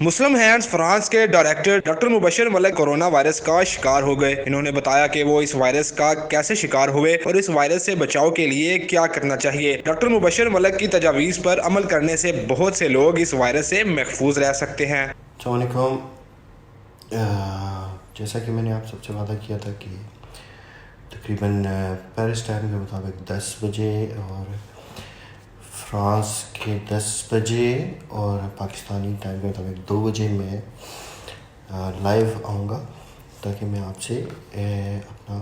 مسلم hands France کے director doctor مبشر ملک corona virus کا شکار ہو گئے۔ انہوں نے بتایا کہ وہ اس وائرس کا کیسے شکار ہوئے اور اس وائرس سے بچاؤ کے لیے کیا کرنا چاہیے۔ ڈاکٹر مبشر ملک کی تجاویز پر عمل کرنے سے بہت سے لوگ اس وائرس سے محفوظ رہ سکتے ہیں۔ السلام علیکم۔ جیسا کہ میں نے آپ سب سے وعدہ کیا تھا کہ تقریباً پیرس ٹائم کے مطابق 10 بجے اور فرانس کے 10 بجے اور پاکستانی ٹائم کے مطابق 2 بجے میں لائیو آؤں گا، تاکہ میں آپ سے اپنا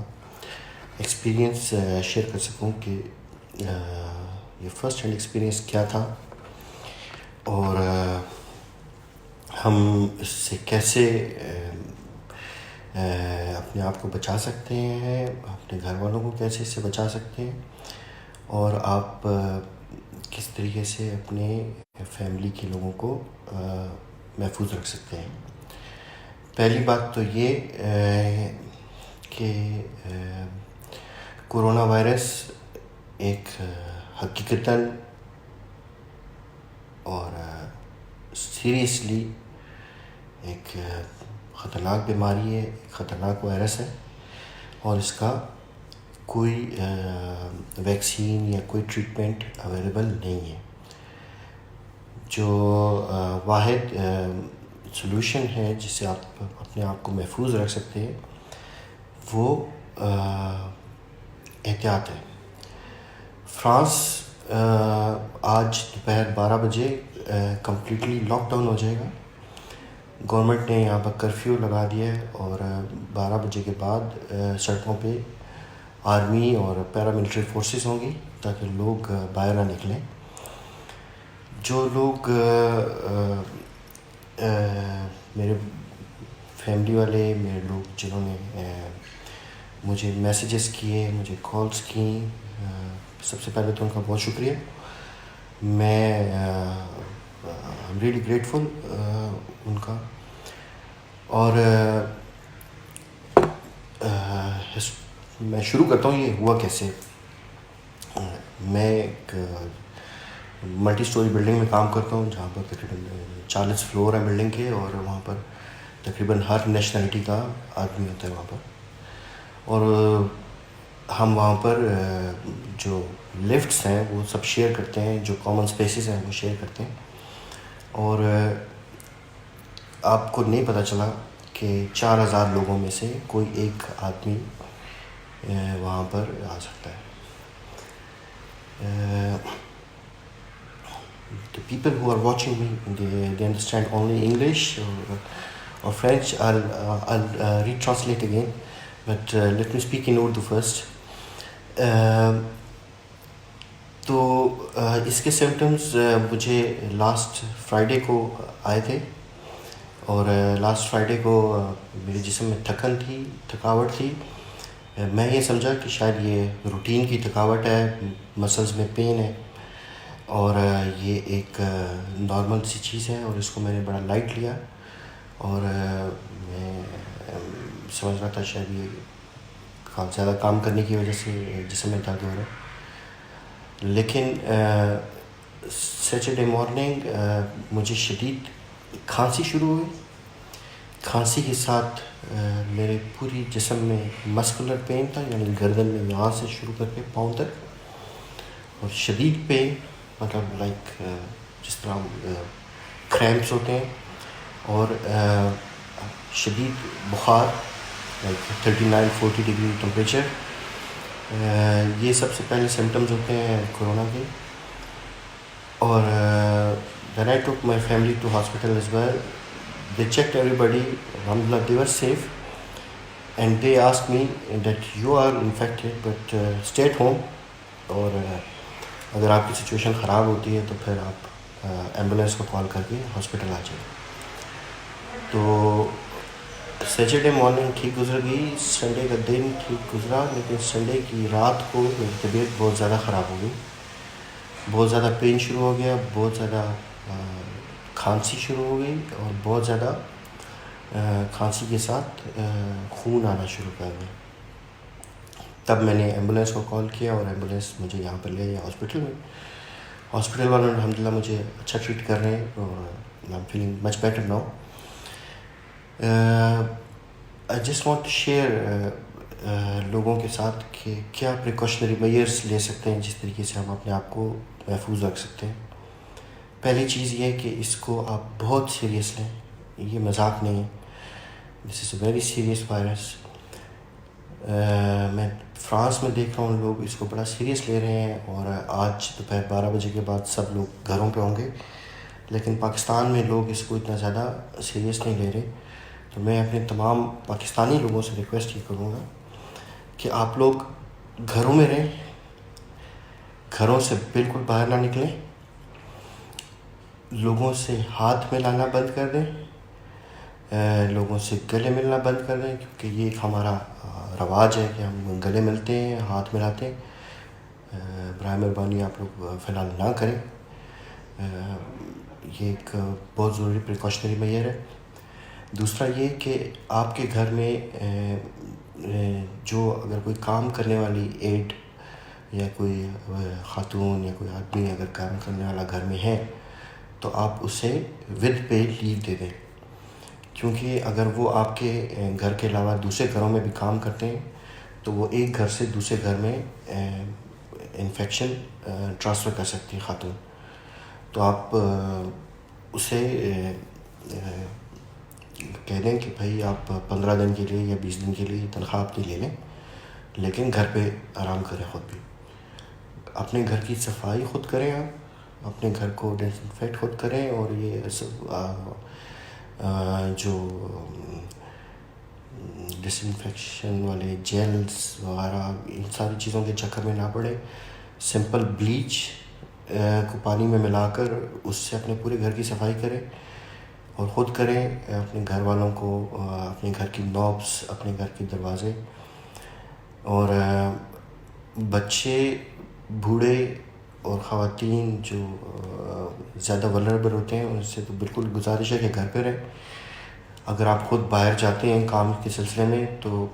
ایکسپیرینس شیئر کر سکوں کہ یہ فرسٹ ہینڈ ایکسپیرینس کیا تھا اور ہم اس سے کیسے اپنے آپ کو بچا سکتے ہیں، اپنے گھر والوں کو کیسے اس سے بچا سکتے ہیں، اور آپ کس طریقے سے اپنے فیملی کے لوگوں کو محفوظ رکھ سکتے ہیں۔ پہلی بات تو یہ کہ کورونا وائرس ایک حقیقتاً اور سیریسلی ایک خطرناک بیماری ہے، ایک خطرناک وائرس ہے، اور اس کا کوئی ویکسین یا کوئی ٹریٹمنٹ اویلیبل نہیں ہے۔ جو واحد سلوشن ہے جس سے آپ اپنے آپ کو محفوظ رکھ سکتے ہیں وہ احتیاط ہے۔ فرانس آج دوپہر 12 بجے کمپلیٹلی لاک ڈاؤن ہو جائے گا۔ گورنمنٹ نے یہاں پر کرفیو لگا دیا ہے، اور 12 بجے کے بعد سڑکوں پہ آرمی اور پیراملٹری فورسز ہوں گی تاکہ لوگ باہر نہ نکلیں۔ جو لوگ میرے فیملی والے، میرے لوگ جنہوں نے مجھے میسیجز کیے، مجھے کالز کیں، سب سے پہلے تو ان کا بہت شکریہ۔ میں ریئلی گریٹفل ان کا۔ اور میں شروع کرتا ہوں یہ ہوا کیسے۔ میں ایک ملٹی سٹوری بلڈنگ میں کام کرتا ہوں جہاں پر تقریباً 40 فلور ہیں بلڈنگ کے، اور وہاں پر تقریباً ہر نیشنلٹی کا آدمی ہوتا ہے وہاں پر۔ اور ہم وہاں پر جو لفٹس ہیں وہ سب شیئر کرتے ہیں، جو کامن سپیسز ہیں وہ شیئر کرتے ہیں، اور آپ کو نہیں پتہ چلا کہ 4000 لوگوں میں سے کوئی ایک آدمی وہاں پر آ سکتا ہے۔ The people who are watching me, they understand only English or French. I'll retranslate again, but let me speak in Urdu first. تو اس کے سمٹمز مجھے لاسٹ فرائیڈے کو آئے تھے، اور لاسٹ فرائیڈے کو میرے جسم میں تھکاوٹ تھی۔ میں یہ سمجھا کہ شاید یہ روٹین کی تھکاوٹ ہے، مسلز میں پین ہے، اور یہ ایک نارمل سی چیز ہے، اور اس کو میں نے بڑا لائٹ لیا، اور میں سمجھ رہا تھا شاید یہ زیادہ کام کرنے کی وجہ سے جسم میں درد ہو رہا ہے۔ لیکن سیٹرڈے مارننگ مجھے شدید کھانسی شروع ہوئی۔ کھانسی کے ساتھ میرے پوری جسم میں مسکولر پین تھا، یعنی گردن میں یہاں سے شروع کر کے پاؤں تک، اور شدید پین، مطلب لائک جس طرح کریمپس ہوتے ہیں، اور شدید بخار، لائک 39-40 ڈگری ٹمپریچر۔ یہ سب سے پہلے سمٹمز ہوتے ہیں کورونا کے۔ اور when I took my family to hospital as well, they checked everybody, alhamdulillah they were safe, and they asked me that you are infected but stay at home، اور اگر آپ کی سچویشن خراب ہوتی ہے تو پھر آپ ایمبولینس کو کال کر کے ہاسپٹل آ جائیں۔ تو سیٹرڈے مارننگ ٹھیک گزر گئی، سنڈے کا دن ٹھیک گزرا، لیکن سنڈے کی رات کو میری طبیعت بہت زیادہ خراب ہو گئی، بہت زیادہ پین شروع ہو گیا، بہت زیادہ کھانسی شروع ہو گئی، اور بہت زیادہ کھانسی کے ساتھ خون آنا شروع کر گیا۔ تب میں نے ایمبولینس کو کال کیا، اور ایمبولینس مجھے یہاں پر لے گیا ہاسپٹل میں۔ ہاسپٹل والوں نے الحمدللہ مجھے اچھا ٹریٹ کر رہے ہیں، اور I'm feeling much better now. I just want to share لوگوں کے ساتھ کہ کیا پریکاشنری میئرس لے سکتے ہیں جس طریقے سے ہم اپنے آپ کو محفوظ رکھ سکتے ہیں. پہلی چیز یہ ہے کہ اس کو آپ بہت سیریس لیں, یہ مذاق نہیں ہے. دس از اے ویری سیریس وائرس. میں فرانس میں دیکھ رہا ہوں لوگ اس کو بڑا سیریس لے رہے ہیں, اور آج دوپہر 12 بجے کے بعد سب لوگ گھروں پہ ہوں گے, لیکن پاکستان میں لوگ اس کو اتنا زیادہ سیریس نہیں لے رہے. تو میں اپنے تمام پاکستانی لوگوں سے ریکویسٹ یہ کروں گا کہ آپ لوگ گھروں میں رہیں, گھروں سے بالکل باہر نہ نکلیں, لوگوں سے ہاتھ ملانا بند کر دیں, لوگوں سے گلے ملنا بند کر دیں, کیونکہ یہ ایک ہمارا رواج ہے کہ ہم گلے ملتے ہیں, ہاتھ ملاتے ہیں. برائے مہربانی آپ لوگ فی الحال نہ کریں. یہ ایک بہت ضروری پریکاشنری میئر ہے. دوسرا یہ کہ آپ کے گھر میں جو اگر کوئی کام کرنے والی ایڈ یا کوئی خاتون یا کوئی آدمی اگر کام کرنے والا گھر میں ہے تو آپ اسے ود پے لیو دے دیں, کیونکہ اگر وہ آپ کے گھر کے علاوہ دوسرے گھروں میں بھی کام کرتے ہیں تو وہ ایک گھر سے دوسرے گھر میں انفیکشن ٹرانسفر کر سکتی ہیں خاتون. تو آپ اسے کہہ دیں کہ بھائی آپ 15 دن کے لیے یا 20 دن کے لیے تنخواہ اپنی لے لیں, لیکن گھر پہ آرام کریں. خود بھی اپنے گھر کی صفائی خود کریں, آپ اپنے گھر کو ڈس انفیکٹ خود کریں, اور یہ سب جو ڈس انفیکشن والے جیلز وغیرہ ان ساری چیزوں کے چکر میں نہ پڑے. سمپل بلیچ کو پانی میں ملا کر اس سے اپنے پورے گھر کی صفائی کریں, اور خود کریں, اپنے گھر والوں کو, اپنے گھر کی نوبس, اپنے گھر کے دروازے, اور بچے, بوڑھے اور خواتین جو زیادہ ولنریبل ہوتے ہیں ان سے تو بالکل گزارش ہے کہ گھر پہ رہیں. اگر آپ خود باہر جاتے ہیں کام کے سلسلے میں تو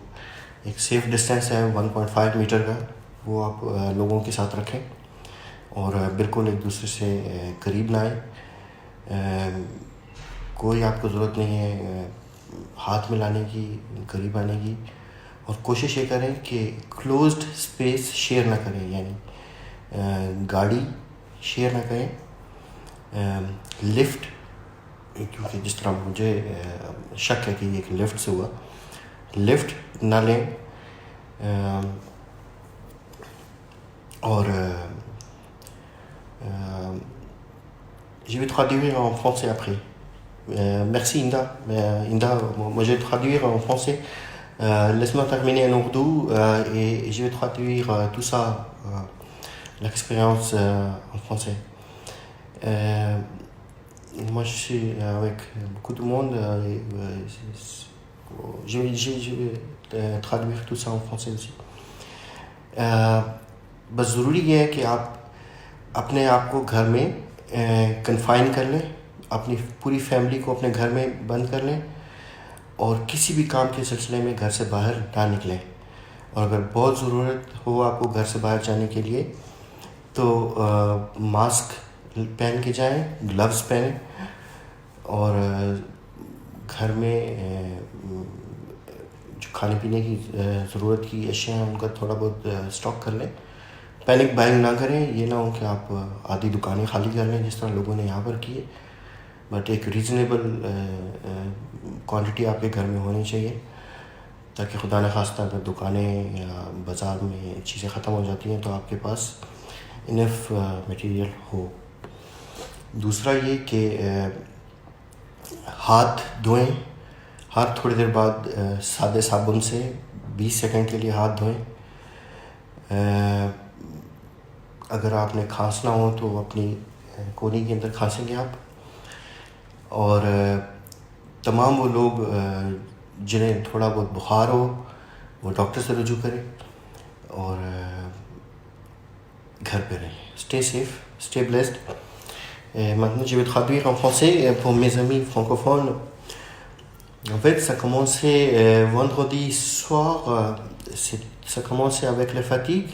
ایک سیف ڈسٹینس ہے 1.5 میٹر کا, وہ آپ لوگوں کے ساتھ رکھیں, اور بالکل ایک دوسرے سے قریب نہ آئیں. کوئی آپ کو ضرورت نہیں ہے ہاتھ ملانے کی, قریب آنے کی, اور کوشش یہ کریں کہ کلوزڈ اسپیس شیئر نہ کریں, یعنی گاڑی شیئر نہ کریں. لفٹ, کیونکہ جس طرح مجھے شک ہے کہ یہ ایک لفٹ سے ہوا, لفٹ نہ لیں. اور je vais traduire en français après. Merci Inda. Inda, moi je vais traduire en français. Laisse-moi terminer en ourdou et je vais traduire tout ça, l'expérience en français. Moi je suis avec beaucoup de monde. Je vais traduire tout ça en français aussi. بس ضروری یہ ہے کہ آپ اپنے آپ کو گھر میں کنفائن کر لیں, اپنی پوری فیملی کو اپنے گھر میں بند کر لیں, اور کسی بھی کام کے سلسلے میں گھر سے باہر نہ نکلیں. اور اگر بہت ضرورت ہو آپ کو گھر سے باہر جانے کے لیے تو ماسک پہن کے جائیں, گلوز پہنیں, اور گھر میں جو کھانے پینے کی ضرورت کی اشیاء ہیں ان کا تھوڑا بہت اسٹاک کر لیں. پینک بائنگ نہ کریں, یہ نہ ہو کہ آپ آدھی دکانیں خالی کر لیں جس طرح لوگوں نے یہاں پر کیے, بٹ ایک ریزنیبل کوانٹٹی آپ کے گھر میں ہونی چاہیے, تاکہ خدا نخواستہ اگر دکانیں یا بازار میں چیزیں ختم ہو جاتی ہیں تو آپ کے پاس انف مٹیریل ہو. دوسرا یہ کہ ہاتھ دھوئیں, ہاتھ تھوڑی دیر بعد سادے صابن سے 20 سیکنڈ کے لیے ہاتھ دھوئیں. اگر آپ نے کھانسنا ہو تو اپنی کونی کے اندر کھانسیں گے آپ. اور تمام وہ لوگ جنہیں تھوڑا بہت بخار ہو وہ ڈاکٹر سے رجوع کریں, اور گھر پہ رہیں. Stay safe, stay blessed. Maintenant, je vais traduire en français pour mes amis francophones. En fait, ça a commencé vendredi soir. Ça a commencé avec la fatigue.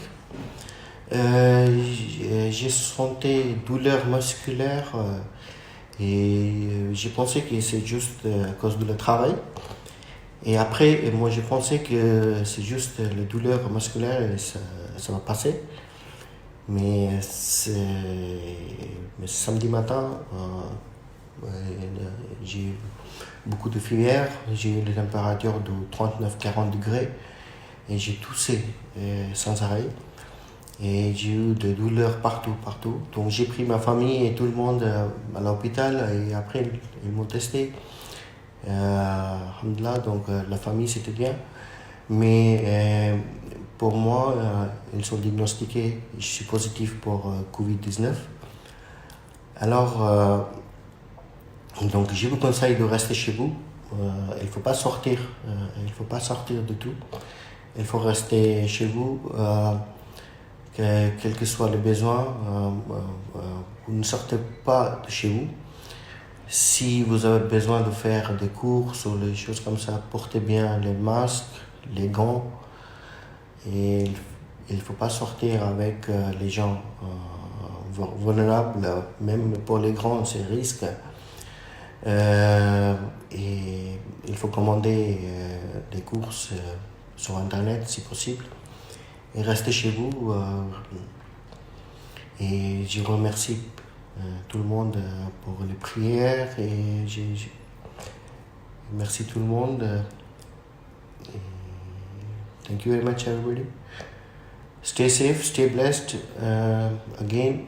J'ai senti douleur musculaire Et j'ai pensé que c'est juste à cause de le travail. Et après, moi, j'ai pensé que c'est juste la douleur musculaire et ça va passer. Mais samedi matin, j'ai eu beaucoup de fièvre, j'ai eu des températures de 39-40 degrés et j'ai toussé sans arrêt. Et j'ai eu des douleurs partout. Donc j'ai pris ma famille et tout le monde à l'hôpital et après ils m'ont testé. Alhamdoulilah, donc la famille c'était bien. Mais pour moi, ils sont diagnostiqués, je suis positif pour Covid-19. Alors, donc je vous conseille de rester chez vous. Il ne faut pas sortir, du tout. Il faut rester chez vous. Quel que soit le besoin, vous ne sortez pas de chez vous. Si vous avez besoin de faire des courses ou des choses comme ça, portez bien les masques, les gants. Et il ne faut pas sortir avec les gens vulnérables, même pour les grands, c'est risque. Et il faut commander des courses sur Internet si possible. Et restez chez vous. Et je remercie tout le monde pour les prières. Et merci tout le monde. Thank you very much, everybody. Stay safe, stay blessed. Again,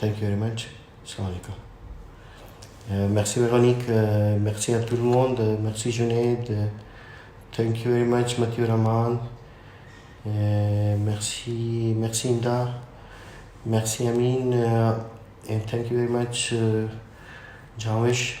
Thank you very much. Assalamu alaikum. Merci Véronique, merci à tout le monde, merci Junaid, thank you very much Mathieu Rahman, merci Inda, merci Amin, and thank you very much Jawish.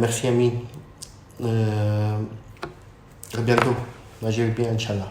merci Amin. À bientôt. Moi, je vais bien, Inch'Allah.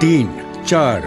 3, 4